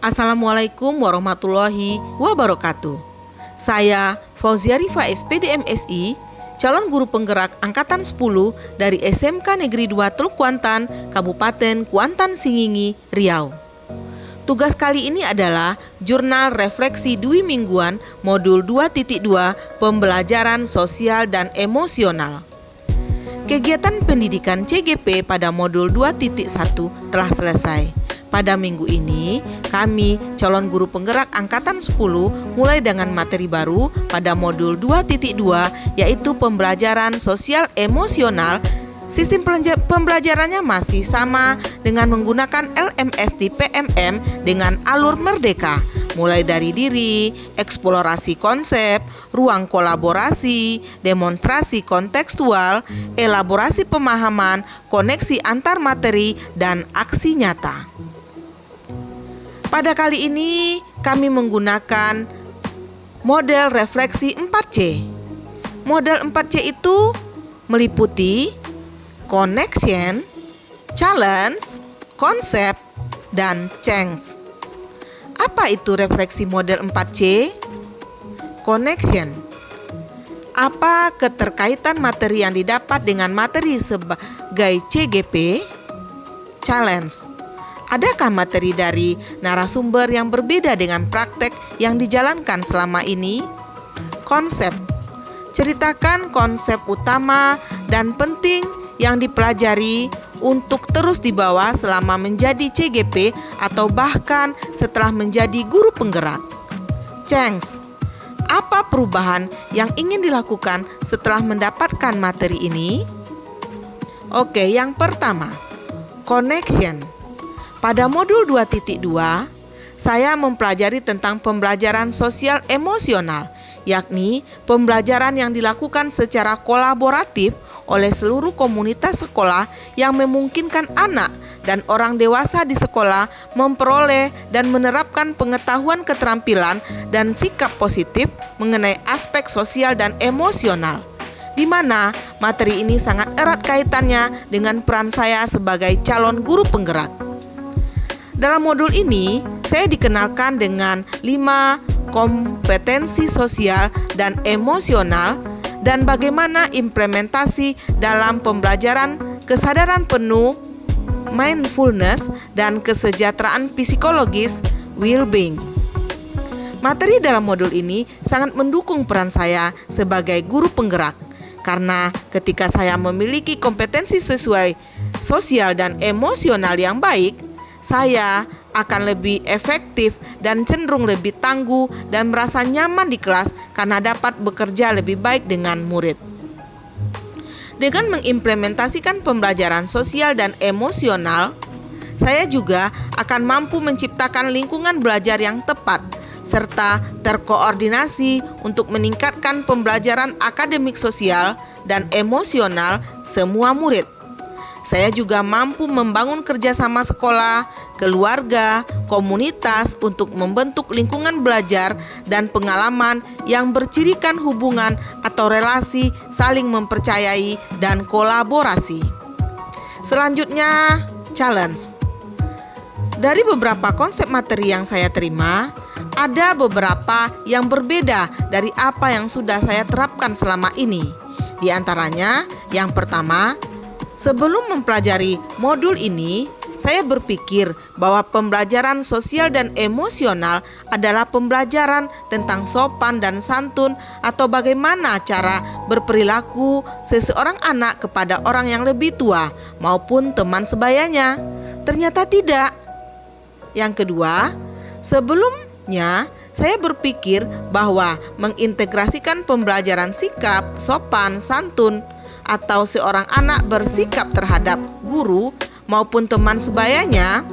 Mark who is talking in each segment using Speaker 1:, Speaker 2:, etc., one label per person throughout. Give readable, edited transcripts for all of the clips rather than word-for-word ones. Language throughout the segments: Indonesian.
Speaker 1: Assalamualaikum warahmatullahi wabarakatuh. Saya Fauzia Rifa SPD MSI, calon guru penggerak Angkatan 10 dari SMK Negeri 2 Teluk Kuantan, Kabupaten Kuantan Singingi, Riau. Tugas kali ini adalah Jurnal Refleksi Dwi Mingguan Modul 2.2 Pembelajaran Sosial dan Emosional. Kegiatan pendidikan CGP pada Modul 2.1 telah selesai. Pada minggu ini, kami calon guru penggerak Angkatan 10 mulai dengan materi baru pada Modul 2.2 yaitu Pembelajaran Sosial Emosional. Sistem pembelajarannya masih sama dengan menggunakan LMS di PMM dengan alur merdeka, mulai dari diri, eksplorasi konsep, ruang kolaborasi, demonstrasi kontekstual, elaborasi pemahaman, koneksi antar materi, dan aksi nyata. Pada kali ini kami menggunakan model refleksi 4C. Model 4C itu meliputi connection, challenge, konsep, dan change. Apa itu refleksi model 4C? Connection. Apa keterkaitan materi yang didapat dengan materi sebagai CGP? Challenge. Adakah materi dari narasumber yang berbeda dengan praktek yang dijalankan selama ini? Konsep. Ceritakan konsep utama dan penting yang dipelajari untuk terus dibawa selama menjadi CGP atau bahkan setelah menjadi guru penggerak. Change. Apa perubahan yang ingin dilakukan setelah mendapatkan materi ini? Oke, yang pertama, connection. Pada modul 2.2, saya mempelajari tentang pembelajaran sosial emosional, yakni pembelajaran yang dilakukan secara kolaboratif oleh seluruh komunitas sekolah yang memungkinkan anak dan orang dewasa di sekolah memperoleh dan menerapkan pengetahuan keterampilan dan sikap positif mengenai aspek sosial dan emosional, di mana materi ini sangat erat kaitannya dengan peran saya sebagai calon guru penggerak. Dalam modul ini, saya dikenalkan dengan 5 kompetensi sosial dan emosional dan bagaimana implementasi dalam pembelajaran kesadaran penuh, mindfulness, dan kesejahteraan psikologis, well-being. Materi dalam modul ini sangat mendukung peran saya sebagai guru penggerak, karena ketika saya memiliki kompetensi sesuai sosial dan emosional yang baik, saya akan lebih efektif dan cenderung lebih tangguh dan merasa nyaman di kelas karena dapat bekerja lebih baik dengan murid. Dengan mengimplementasikan pembelajaran sosial dan emosional, saya juga akan mampu menciptakan lingkungan belajar yang tepat serta terkoordinasi untuk meningkatkan pembelajaran akademik sosial dan emosional semua murid. Saya juga mampu membangun kerjasama sekolah, keluarga, komunitas untuk membentuk lingkungan belajar dan pengalaman yang bercirikan hubungan atau relasi saling mempercayai dan kolaborasi. Selanjutnya, challenge. Dari beberapa konsep materi yang saya terima, ada beberapa yang berbeda dari apa yang sudah saya terapkan selama ini. Di antaranya, yang pertama, sebelum mempelajari modul ini, saya berpikir bahwa pembelajaran sosial dan emosional adalah pembelajaran tentang sopan dan santun atau bagaimana cara berperilaku seseorang anak kepada orang yang lebih tua maupun teman sebayanya. Ternyata tidak. Yang kedua, sebelumnya saya berpikir bahwa mengintegrasikan pembelajaran sikap, sopan, santun atau seorang anak bersikap terhadap guru maupun teman sebayanya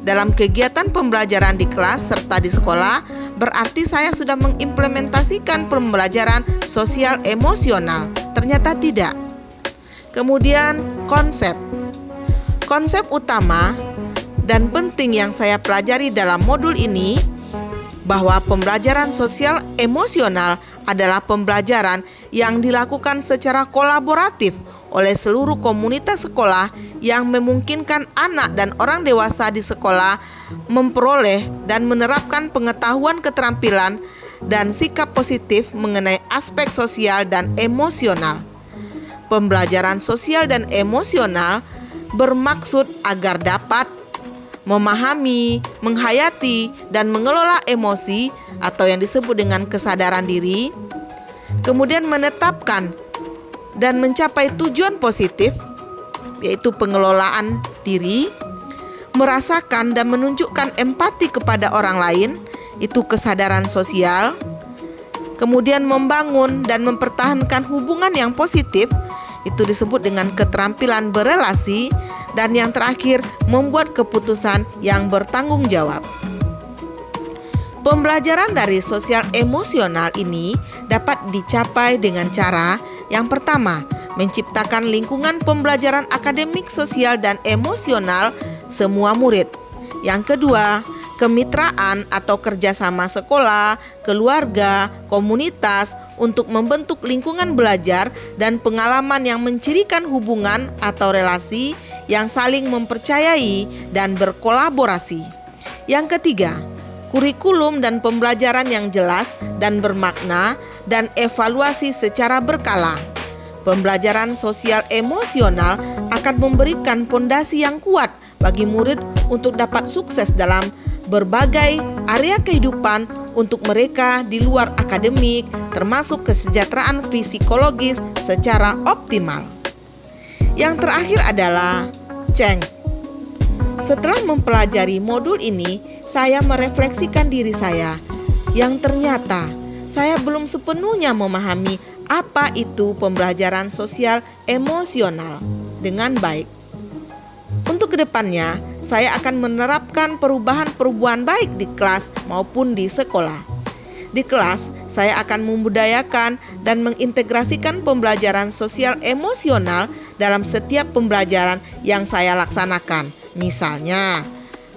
Speaker 1: dalam kegiatan pembelajaran di kelas serta di sekolah berarti saya sudah mengimplementasikan pembelajaran sosial emosional. Ternyata tidak. Kemudian konsep. Konsep utama dan penting yang saya pelajari dalam modul ini bahwa pembelajaran sosial emosional adalah pembelajaran yang dilakukan secara kolaboratif oleh seluruh komunitas sekolah yang memungkinkan anak dan orang dewasa di sekolah memperoleh dan menerapkan pengetahuan, keterampilan, dan sikap positif mengenai aspek sosial dan emosional. Pembelajaran sosial dan emosional bermaksud agar dapat memahami, menghayati, dan mengelola emosi atau yang disebut dengan kesadaran diri, kemudian menetapkan dan mencapai tujuan positif, yaitu pengelolaan diri, merasakan dan menunjukkan empati kepada orang lain, itu kesadaran sosial, kemudian membangun dan mempertahankan hubungan yang positif, itu disebut dengan keterampilan berelasi, dan yang terakhir membuat keputusan yang bertanggung jawab. Pembelajaran dari sosial emosional ini dapat dicapai dengan cara yang pertama, menciptakan lingkungan pembelajaran akademik, sosial, dan emosional semua murid. Yang kedua, kemitraan atau kerjasama sekolah, keluarga, komunitas untuk membentuk lingkungan belajar dan pengalaman yang mencirikan hubungan atau relasi yang saling mempercayai dan berkolaborasi. Yang ketiga, kurikulum dan pembelajaran yang jelas dan bermakna dan evaluasi secara berkala. Pembelajaran sosial emosional akan memberikan pondasi yang kuat bagi murid untuk dapat sukses dalam berbagai area kehidupan untuk mereka di luar akademik, termasuk kesejahteraan psikologis secara optimal. Yang terakhir adalah change. Setelah mempelajari modul ini, saya merefleksikan diri saya yang ternyata saya belum sepenuhnya memahami apa itu pembelajaran sosial emosional dengan baik. Untuk kedepannya, saya akan menerapkan perubahan-perubahan baik di kelas maupun di sekolah. Di kelas, saya akan membudayakan dan mengintegrasikan pembelajaran sosial emosional dalam setiap pembelajaran yang saya laksanakan. Misalnya,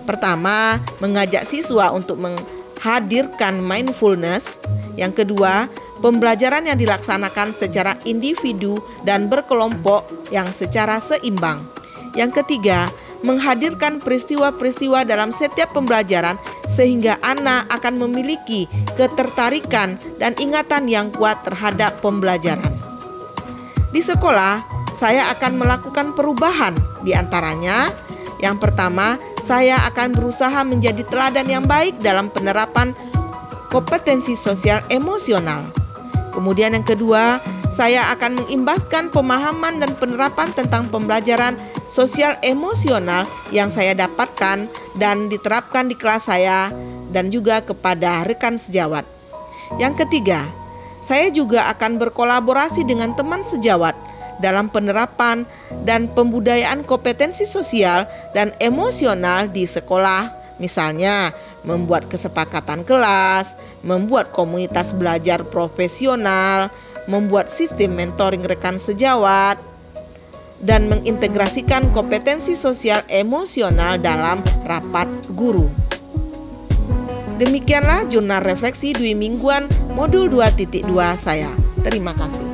Speaker 1: pertama, mengajak siswa untuk menghadirkan mindfulness. Yang kedua, pembelajaran yang dilaksanakan secara individu dan berkelompok yang secara seimbang. Yang ketiga, menghadirkan peristiwa-peristiwa dalam setiap pembelajaran sehingga anak akan memiliki ketertarikan dan ingatan yang kuat terhadap pembelajaran. Di sekolah, saya akan melakukan perubahan, di antaranya yang pertama, saya akan berusaha menjadi teladan yang baik dalam penerapan kompetensi sosial emosional. Kemudian yang kedua, saya akan mengimbaskan pemahaman dan penerapan tentang pembelajaran sosial emosional yang saya dapatkan dan diterapkan di kelas saya dan juga kepada rekan sejawat. Yang ketiga, saya juga akan berkolaborasi dengan teman sejawat dalam penerapan dan pembudayaan kompetensi sosial dan emosional di sekolah. Misalnya, membuat kesepakatan kelas, membuat komunitas belajar profesional, membuat sistem mentoring rekan sejawat, dan mengintegrasikan kompetensi sosial emosional dalam rapat guru. Demikianlah jurnal refleksi Dwi Mingguan modul 2.2 saya. Terima kasih.